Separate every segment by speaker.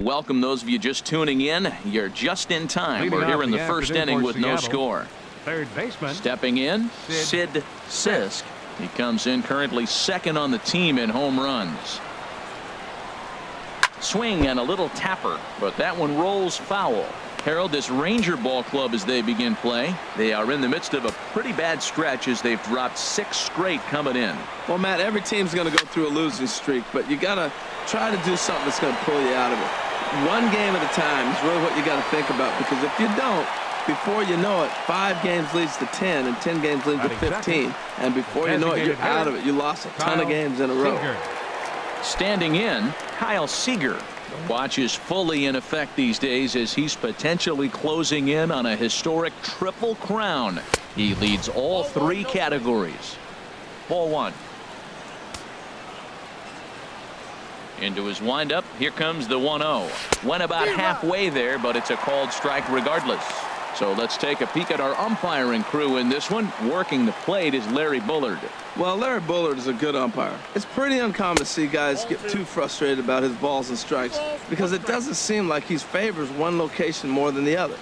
Speaker 1: Welcome those of you just tuning in. You're just in time. We're here in the first inning with no score.
Speaker 2: Third baseman.
Speaker 1: Stepping in, Sid Sisk. He comes in currently second on the team in home runs. Swing and a little tapper, but that one rolls foul. Harold, this Ranger ball club as they begin play, they are in the midst of a pretty bad stretch as they've dropped 6 straight coming in.
Speaker 3: Well, Matt, every team's going to go through a losing streak, but you got to try to do something that's going to pull you out of it. One game at a time is really what you got to think about, because if you don't, before you know it, 5 games leads to 10 and 10 games leads to 15, and before you know it, you're out of it. You lost a ton of games in a row.
Speaker 1: Standing in, Kyle Seager. The watch is fully in effect these days as he's potentially closing in on a historic triple crown. He leads all 3 categories. Ball 1. Into his windup. Here comes the 1-0. Went about halfway there, but it's a called strike regardless. So let's take a peek at our umpiring crew in this one. Working the plate is Larry Bullard.
Speaker 3: Well, Larry Bullard is a good umpire. It's pretty uncommon to see guys get too frustrated about his balls and strikes, because it doesn't seem like he favors one location more than the other.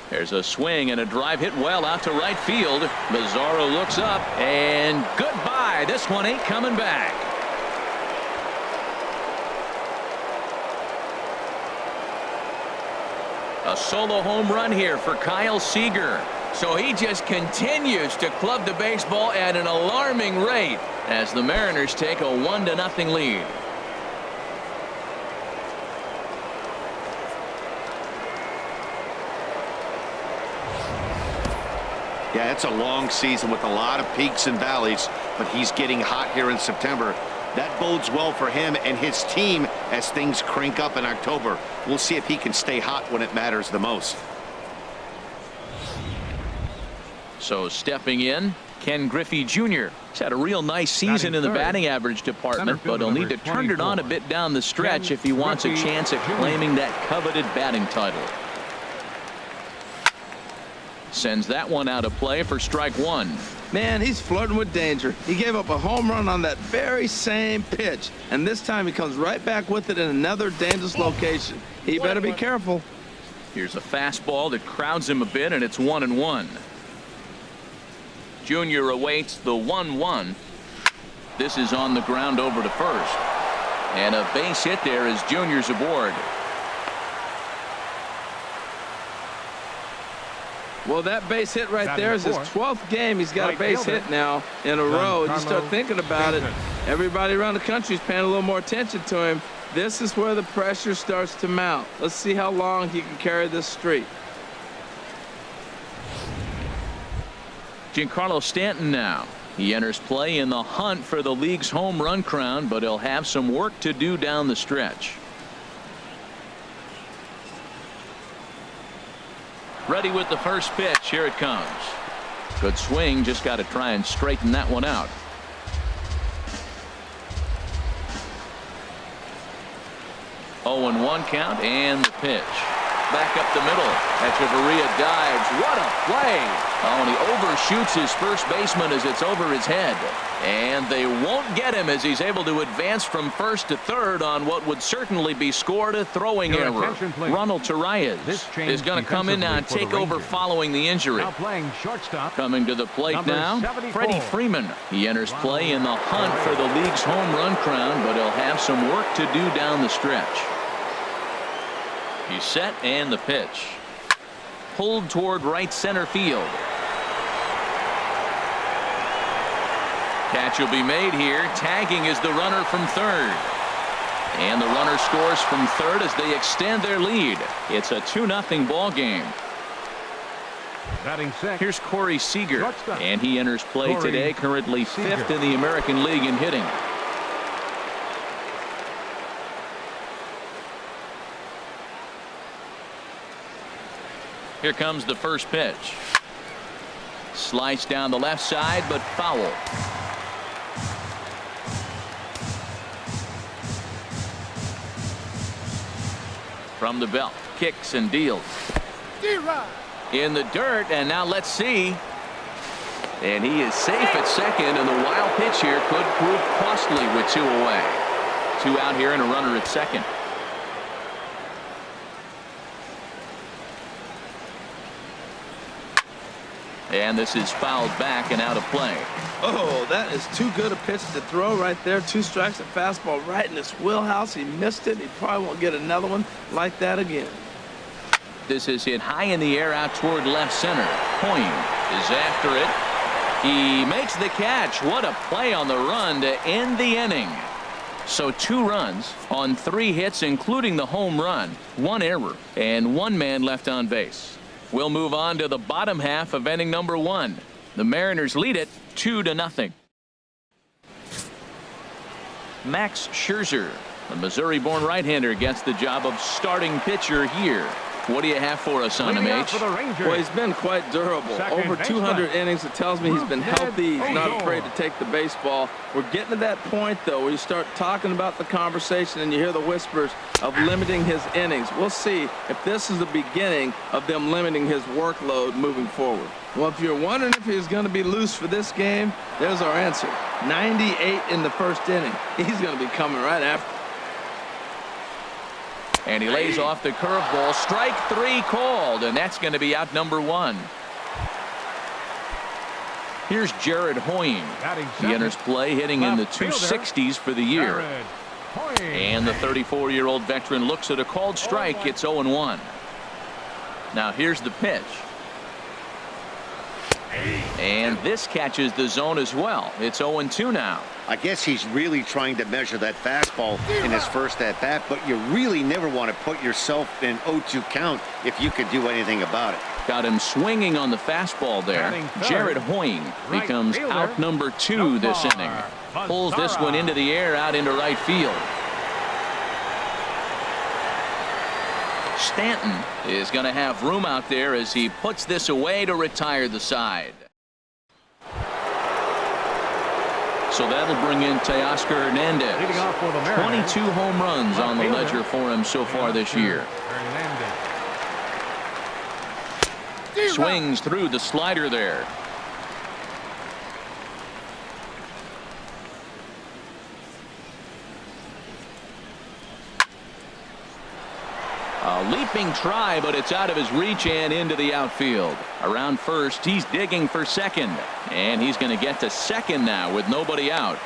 Speaker 1: There's a swing and a drive hit well out to right field. Mazzaro looks up and goodbye. This one ain't coming back. A solo home run here for Kyle Seager. So he just continues to club the baseball at an alarming rate as the Mariners take a 1-0 lead.
Speaker 4: Yeah, it's a long season with a lot of peaks and valleys, but he's getting hot here in September. That bodes well for him and his team as things crank up in October. We'll see if he can stay hot when it matters the most.
Speaker 1: So stepping in, Ken Griffey Jr. He's had a real nice season in the batting average department, but he'll need to turn it on a bit down the stretch if he wants a chance at claiming that coveted batting title. Sends that one out of play for strike 1.
Speaker 3: Man, he's flirting with danger. He gave up a home run on that very same pitch, and this time he comes right back with it in another dangerous location. He better be careful.
Speaker 1: Here's a fastball that crowds him a bit, and it's 1-1. Junior awaits the 1-1. This is on the ground over to first, and a base hit there as Junior's aboard.
Speaker 3: Well, that base hit right there is his 12th game. He's got a base hit now in a row. You start thinking about it, everybody around the country is paying a little more attention to him. This is where the pressure starts to mount. Let's see how long he can carry this streak.
Speaker 1: Giancarlo Stanton now. He enters play in the hunt for the league's home run crown, but he'll have some work to do down the stretch. Ready with the first pitch. Here it comes. Good swing. Just got to try and straighten that one out. Oh, 0-1 count and the pitch. Back up the middle. Echeverria dives. What a play. Oh, and he overshoots his first baseman as it's over his head. And they won't get him as he's able to advance from first to third on what would certainly be scored a throwing error. Ronald Torreyes is going to come in now and take over following the injury.
Speaker 2: Now playing shortstop.
Speaker 1: Coming to the plate now, Freddie Freeman. He enters play in the hunt for the league's home run crown, but he'll have some work to do down the stretch. He's set and the pitch. Pulled toward right center field. Catch will be made here. Tagging is the runner from third. And the runner scores from third as they extend their lead. It's a 2-0 ball game.
Speaker 2: Batting second.
Speaker 1: Here's Corey Seager, and he enters play today, currently 5th in the American League in hitting. Here comes the first pitch. Slice down the left side, but foul. From the belt, kicks and deals. In the dirt, and now let's see. And he is safe at second, and the wild pitch here could prove costly with 2 away. 2 out here and a runner at second. And this is fouled back and out of play.
Speaker 3: Oh, that is too good a pitch to throw right there. 2 strikes, a fastball right in his wheelhouse. He missed it. He probably won't get another one like that again.
Speaker 1: This is hit high in the air out toward left center. Hoying is after it. He makes the catch. What a play on the run to end the inning. So 2 runs on 3 hits, including the home run, 1 error, and 1 man left on base. We'll move on to the bottom half of inning number 1. The Mariners lead it 2-0. Max Scherzer, the Missouri-born right-hander, gets the job of starting pitcher here. What do you have for us on him, H?
Speaker 3: Well, he's been quite durable. Over 200 innings. It tells me he's been healthy. He's not afraid to take the baseball. We're getting to that point, though, where you start talking about the conversation and you hear the whispers of limiting his innings. We'll see if this is the beginning of them limiting his workload moving forward. Well, if you're wondering if he's going to be loose for this game, there's our answer. 98 in the first inning. He's going to be coming right after.
Speaker 1: And he lays off the curveball. Strike 3 called, and that's going to be out number 1. Here's Jared Hoying. He enters play hitting in the 260s for the year. And the 34-year-old veteran looks at a called strike. It's 0-1. Now here's the pitch. And this catches the zone as well. It's 0-2 now.
Speaker 4: I guess he's really trying to measure that fastball in his first at bat, but you really never want to put yourself in 0-2 count if you could do anything about it.
Speaker 1: Got him swinging on the fastball there. Jared Hoying becomes out number 2 this inning. Pulls this one into the air out into right field. Stanton is going to have room out there as he puts this away to retire the side. So that'll bring in Teoscar Hernandez. 22 home runs on the ledger for him so far this year. Swings through the slider there. A leaping try, but it's out of his reach and into the outfield. Around first, he's digging for second. And he's going to get to second now with nobody out.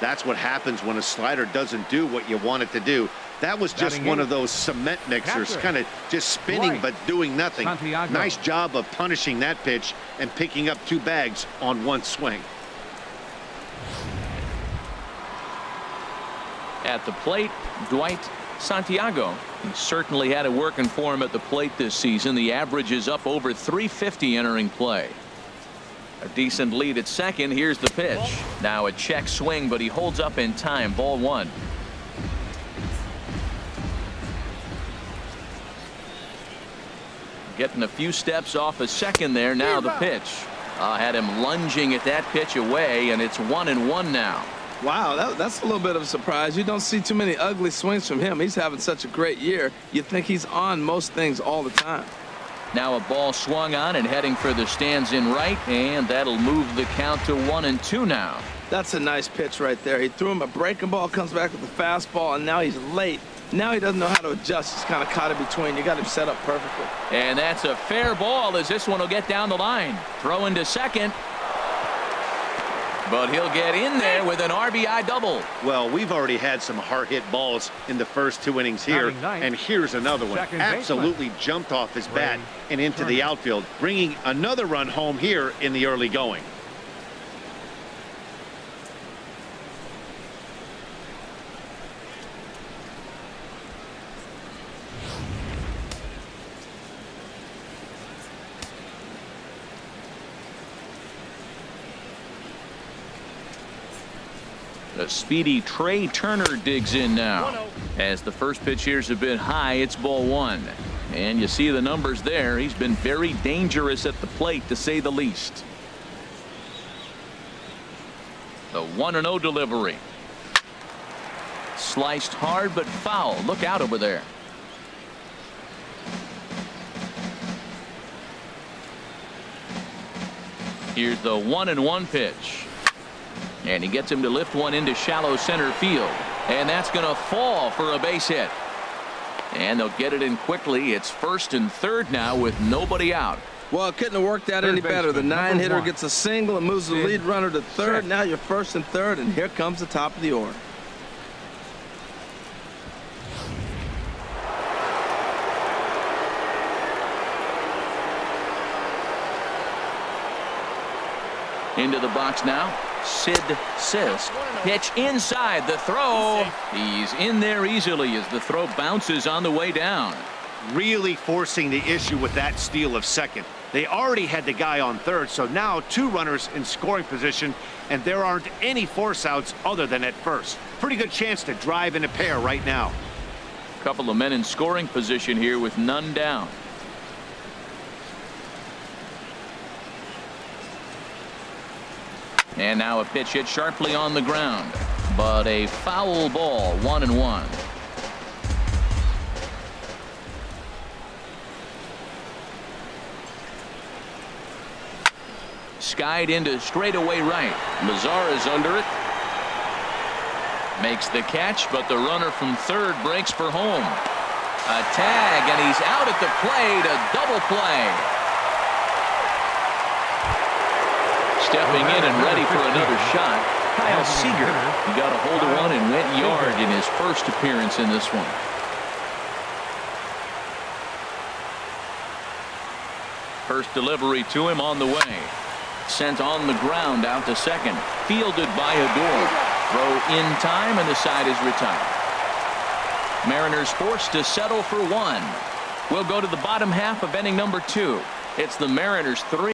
Speaker 4: That's what happens when a slider doesn't do what you want it to do. That was just one of those cement mixers, kind of just spinning but doing nothing. Nice job of punishing that pitch and picking up 2 bags on 1 swing.
Speaker 1: At the plate, Dwight Santiago. He certainly had it working for him at the plate this season. The average is up over 350 entering play. A decent lead at second. Here's the pitch. Now a check swing, but he holds up in time. Ball 1. Getting a few steps off a second there. Now the pitch. Had him lunging at that pitch away, and it's 1-1 now.
Speaker 3: Wow, that's a little bit of a surprise. You don't see too many ugly swings from him. He's having such a great year. You'd think he's on most things all the time.
Speaker 1: Now a ball swung on and heading for the stands in right, and that'll move the count to 1-2 now.
Speaker 3: That's a nice pitch right there. He threw him a breaking ball, comes back with a fastball, and now he's late. Now he doesn't know how to adjust. He's kind of caught in between. You got him set up perfectly.
Speaker 1: And that's a fair ball as this one will get down the line. Throw into second. But he'll get in there with an RBI double.
Speaker 4: Well, we've already had some hard-hit balls in the first 2 innings here, and here's another one. Absolutely jumped off his bat and into the outfield, bringing another run home here in the early going.
Speaker 1: The speedy Trey Turner digs in now. As the first pitch here is a bit high, it's ball 1. And you see the numbers there. He's been very dangerous at the plate, to say the least. The 1-0 delivery. Sliced hard but foul. Look out over there. Here's the 1-1 pitch. And he gets him to lift one into shallow center field. And that's going to fall for a base hit. And they'll get it in quickly. It's first and third now with nobody out.
Speaker 3: Well, it couldn't have worked out any better. The 9-hitter gets a single and moves the lead runner to third. Now you're first and third, and here comes the top of the order.
Speaker 1: Into the box now. Sid Sisk. Pitch inside. The throw. He's in there easily as the throw bounces on the way down.
Speaker 4: Really forcing the issue with that steal of second. They already had the guy on third, so now 2 runners in scoring position, and there aren't any force outs other than at first. Pretty good chance to drive in a pair right now.
Speaker 1: Couple of men in scoring position here with none down. And now a pitch hit sharply on the ground, but a foul ball. 1-1. Skied into straightaway right. Mazar is under it. Makes the catch, but the runner from third breaks for home. A tag, and he's out at the plate. A double play. Stepping in and ready for another shot, Kyle Seager. He got a hold of one and went yard in his first appearance in this one. First delivery to him on the way. Sent on the ground out to second. Fielded by Adore. Throw in time, and the side is retired. Mariners forced to settle for one. We'll go to the bottom half of inning number 2. It's the Mariners 3.